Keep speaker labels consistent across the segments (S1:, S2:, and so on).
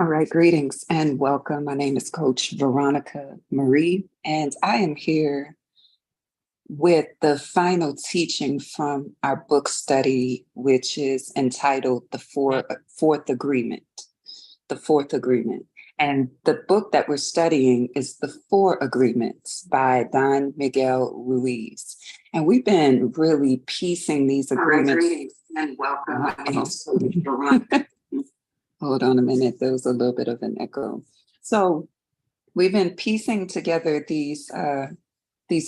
S1: All right, greetings and welcome. My name is Coach Veronica Marie, and I am here with the final teaching from our book study, which is entitled Fourth Agreement. The Fourth Agreement. And the book that we're studying is The Four Agreements by Don Miguel Ruiz. And we've been really piecing these agreements. Greetings and welcome. My name is Coach Veronica. Hold on a minute, there was a little bit of an echo. So we've been piecing together these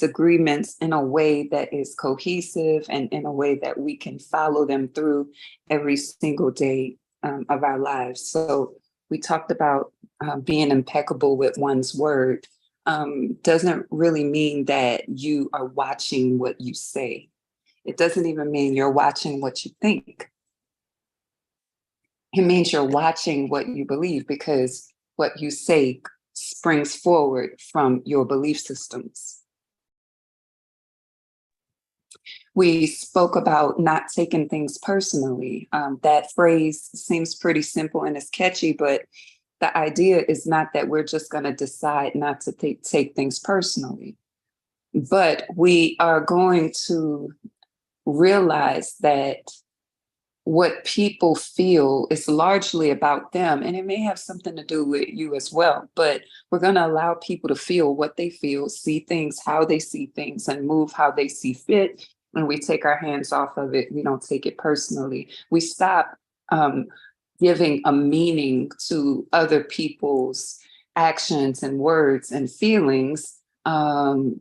S1: agreements in a way that is cohesive and in a way that we can follow them through every single day of our lives. So we talked about being impeccable with one's word. Doesn't really mean that you are watching what you say. It doesn't even mean you're watching what you think. It means you're watching what you believe, because what you say springs forward from your belief systems. We spoke about not taking things personally. That phrase seems pretty simple and it's catchy, but the idea is not that we're just going to decide not to take things personally, but we are going to realize that what people feel is largely about them, and it may have something to do with you as well, but we're going to allow people to feel what they feel, see things how they see things, and move how they see fit. When we take our hands off of it, we don't take it personally. We stop giving a meaning to other people's actions and words and feelings in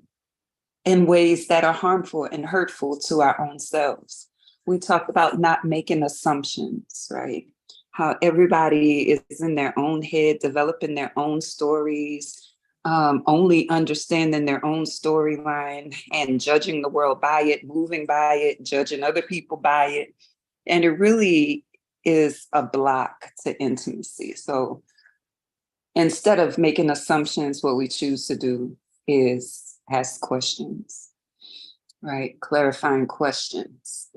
S1: ways that are harmful and hurtful to our own selves. We talked about not making assumptions, right? How everybody is in their own head, developing their own stories, only understanding their own storyline and judging the world by it, moving by it, judging other people by it. And it really is a block to intimacy. So instead of making assumptions, what we choose to do is ask questions. Right, clarifying questions.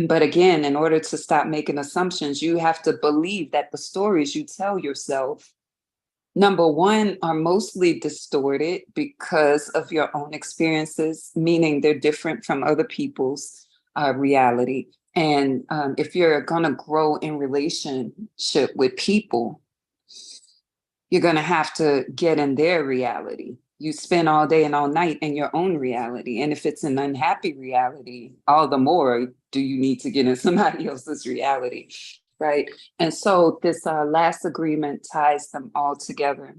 S1: But again, in order to stop making assumptions, you have to believe that the stories you tell yourself, number one, are mostly distorted because of your own experiences, meaning they're different from other people's reality. And if you're going to grow in relationship with people, you're going to have to get in their reality. You spend all day and all night in your own reality. And if it's an unhappy reality, all the more do you need to get in somebody else's reality, right? And so this last agreement ties them all together.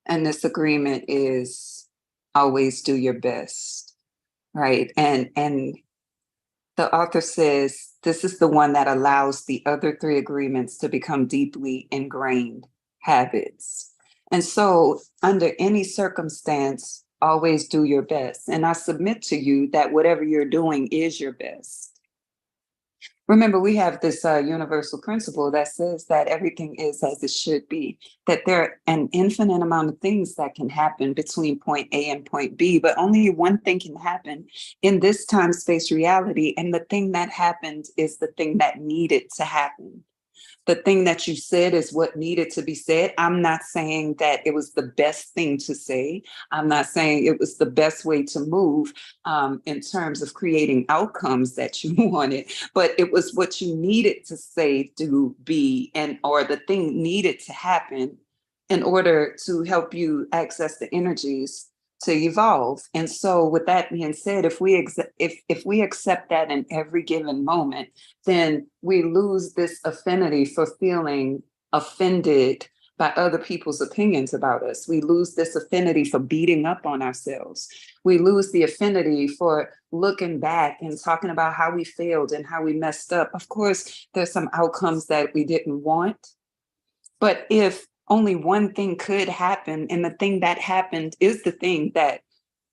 S1: And this agreement is always do your best, right? And the author says this is the one that allows the other three agreements to become deeply ingrained habits. And so under any circumstance, always do your best. And I submit to you that whatever you're doing is your best. Remember, we have this universal principle that says that everything is as it should be, that there are an infinite amount of things that can happen between point A and point B, but only one thing can happen in this time space reality. And the thing that happened is the thing that needed to happen. The thing that you said is what needed to be said. I'm not saying that it was the best thing to say. I'm not saying it was the best way to move in terms of creating outcomes that you wanted, but it was what you needed to say, do, be, and or the thing needed to happen in order to help you access the energies to evolve. And so with that being said, if we accept that in every given moment, then we lose this affinity for feeling offended by other people's opinions about us. We lose this affinity for beating up on ourselves. We lose the affinity for looking back and talking about how we failed and how we messed up. Of course, there's some outcomes that we didn't want. But if only one thing could happen, and the thing that happened is the thing that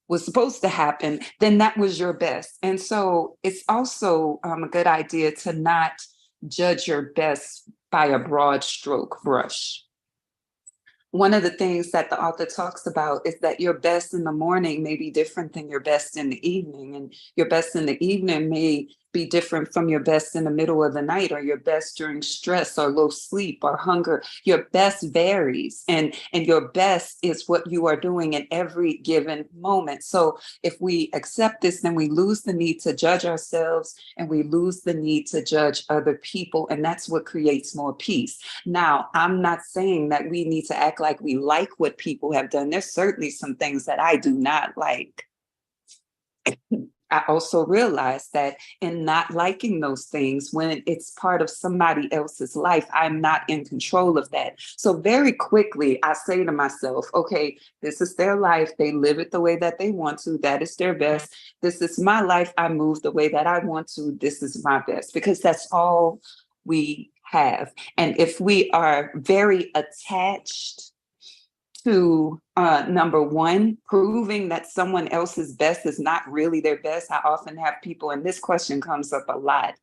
S1: was supposed to happen, then that was your best. And so it's also a good idea to not judge your best by a broad stroke brush. One of the things that the author talks about is that your best in the morning may be different than your best in the evening, and your best in the evening may be different from your best in the middle of the night, or your best during stress or low sleep or hunger. Your best varies, and your best is what you are doing in every given moment. So if we accept this, then we lose the need to judge ourselves, and we lose the need to judge other people, and that's what creates more peace. Now, I'm not saying that we need to act like we like what people have done. There's certainly some things that I do not like. I also realize that in not liking those things, when it's part of somebody else's life, I'm not in control of that. So very quickly, I say to myself, okay, this is their life. They live it the way that they want to. That is their best. This is my life. I move the way that I want to. This is my best, because that's all we have. And if we are very attached to number one, proving that someone else's best is not really their best. I often have people, and this question comes up a lot.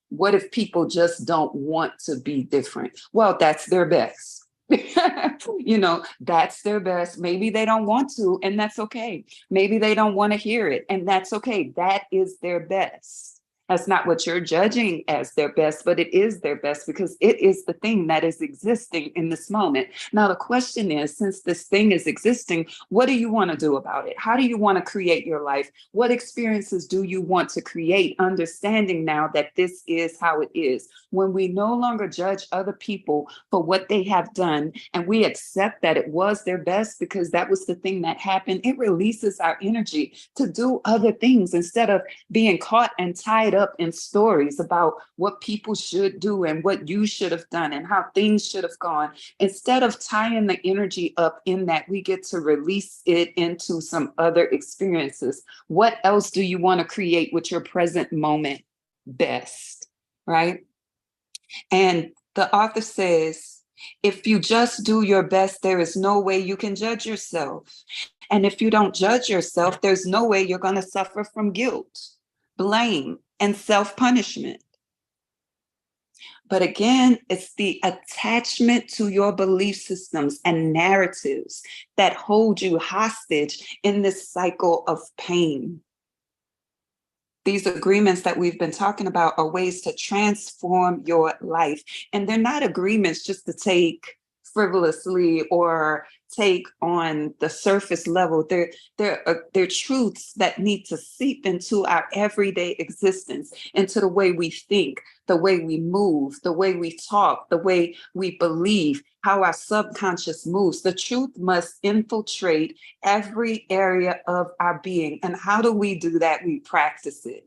S1: What if people just don't want to be different? Well, that's their best. That's their best. Maybe they don't want to, and that's okay. Maybe they don't want to hear it, and that's okay. That is their best. That's not what you're judging as their best, but it is their best because it is the thing that is existing in this moment. Now, the question is, since this thing is existing, what do you want to do about it? How do you want to create your life? What experiences do you want to create? Understanding now that this is how it is. When we no longer judge other people for what they have done, and we accept that it was their best because that was the thing that happened, it releases our energy to do other things instead of being caught and tied up in stories about what people should do and what you should have done and how things should have gone. Instead of tying the energy up in that, we get to release it into some other experiences. What else do you want to create with your present moment best, right? And the author says, if you just do your best, there is no way you can judge yourself. And if you don't judge yourself, there's no way you're going to suffer from guilt, blame, and self-punishment. But again, it's the attachment to your belief systems and narratives that hold you hostage in this cycle of pain. These agreements that we've been talking about are ways to transform your life. And they're not agreements just to take frivolously or take on the surface level. They're truths that need to seep into our everyday existence, into the way we think, the way we move, the way we talk, the way we believe, how our subconscious moves. The truth must infiltrate every area of our being. And how do we do that? We practice it.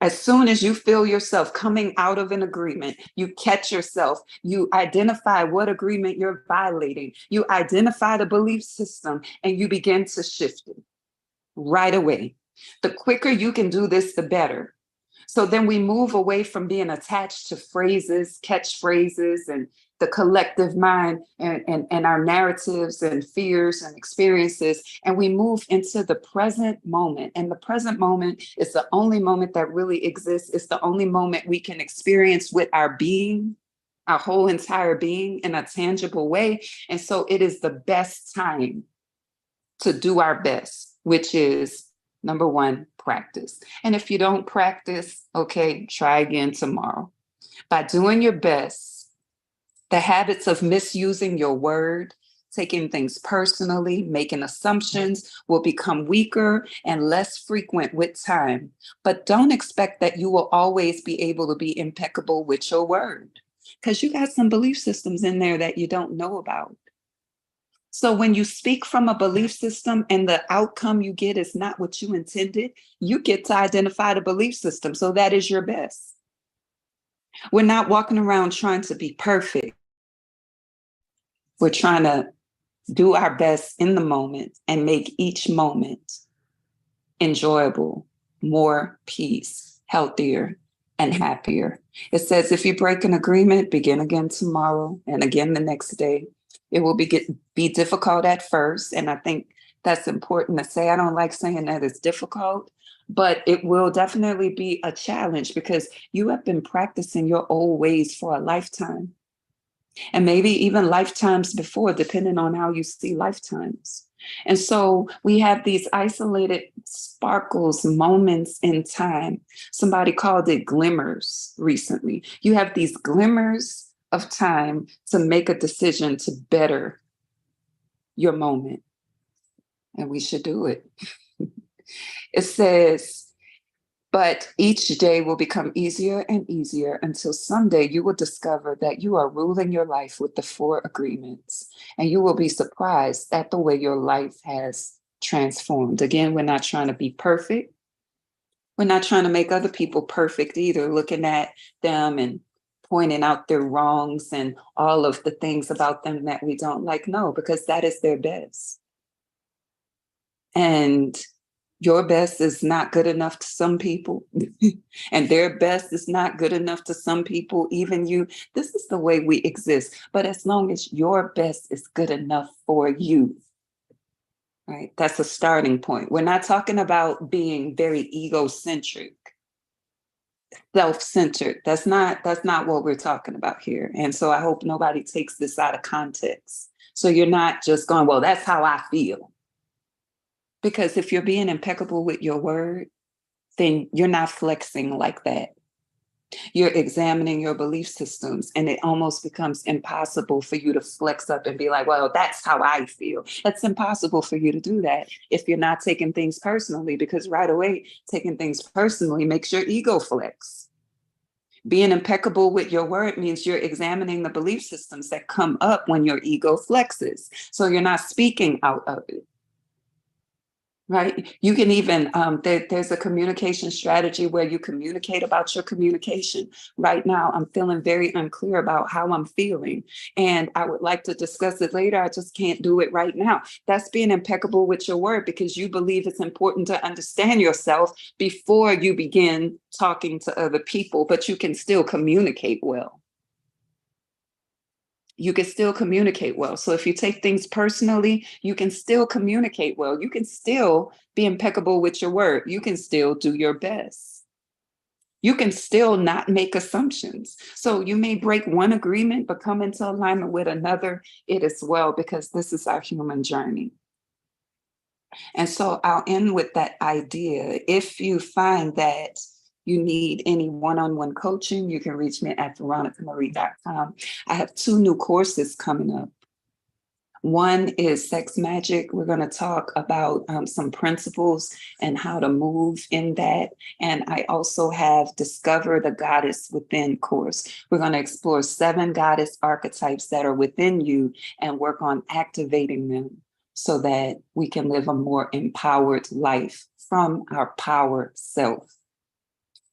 S1: As soon as you feel yourself coming out of an agreement, you catch yourself, you identify what agreement you're violating, you identify the belief system, and you begin to shift it right away. The quicker you can do this, the better. So then we move away from being attached to phrases, catchphrases, and the collective mind and our narratives and fears and experiences. And we move into the present moment. And the present moment is the only moment that really exists. It's the only moment we can experience with our being, our whole entire being in a tangible way. And so it is the best time to do our best, which is number one, practice. And if you don't practice, okay, try again tomorrow. By doing your best, the habits of misusing your word, taking things personally, making assumptions will become weaker and less frequent with time. But don't expect that you will always be able to be impeccable with your word, because you got some belief systems in there that you don't know about. So when you speak from a belief system and the outcome you get is not what you intended, you get to identify the belief system. So that is your best. We're not walking around trying to be perfect. We're trying to do our best in the moment and make each moment enjoyable, more peace, healthier, and happier. It says, if you break an agreement, begin again tomorrow and again the next day. It will be difficult at first. And I think that's important to say. I don't like saying that it's difficult, but it will definitely be a challenge because you have been practicing your old ways for a lifetime. And maybe even lifetimes before, depending on how you see lifetimes. And so we have these isolated sparkles, moments in time. Somebody called it glimmers recently. You have these glimmers of time to make a decision to better your moment, and we should do it. It says, but each day will become easier and easier until someday you will discover that you are ruling your life with the four agreements, and you will be surprised at the way your life has transformed. Again, we're not trying to be perfect. We're not trying to make other people perfect either, looking at them and pointing out their wrongs and all of the things about them that we don't like. No, because that is their best. And your best is not good enough to some people, and their best is not good enough to some people, even you. This is the way we exist. But as long as your best is good enough for you, right? That's a starting point. We're not talking about being very egocentric, self-centered. That's not what we're talking about here. And so I hope nobody takes this out of context. So you're not just going, well, that's how I feel. Because if you're being impeccable with your word, then you're not flexing like that. You're examining your belief systems, and it almost becomes impossible for you to flex up and be like, well, that's how I feel. It's impossible for you to do that if you're not taking things personally, because right away, taking things personally makes your ego flex. Being impeccable with your word means you're examining the belief systems that come up when your ego flexes. So you're not speaking out of it. Right. You can even, there's a communication strategy where you communicate about your communication. Right now, I'm feeling very unclear about how I'm feeling, and I would like to discuss it later. I just can't do it right now. That's being impeccable with your word, because you believe it's important to understand yourself before you begin talking to other people, but you can still communicate well. You can still communicate well. So if you take things personally, you can still communicate well. You can still be impeccable with your word. You can still do your best. You can still not make assumptions. So you may break one agreement, but come into alignment with another, it as well, because this is our human journey. And so I'll end with that idea. If you find that you need any one-on-one coaching, you can reach me at veronicamarie.com. I have 2 new courses coming up. One is Sex Magic. We're going to talk about some principles and how to move in that. And I also have Discover the Goddess Within course. We're going to explore 7 goddess archetypes that are within you and work on activating them so that we can live a more empowered life from our power self.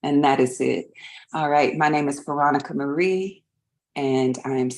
S1: And that is it. All right. My name is Veronica Marie, and I'm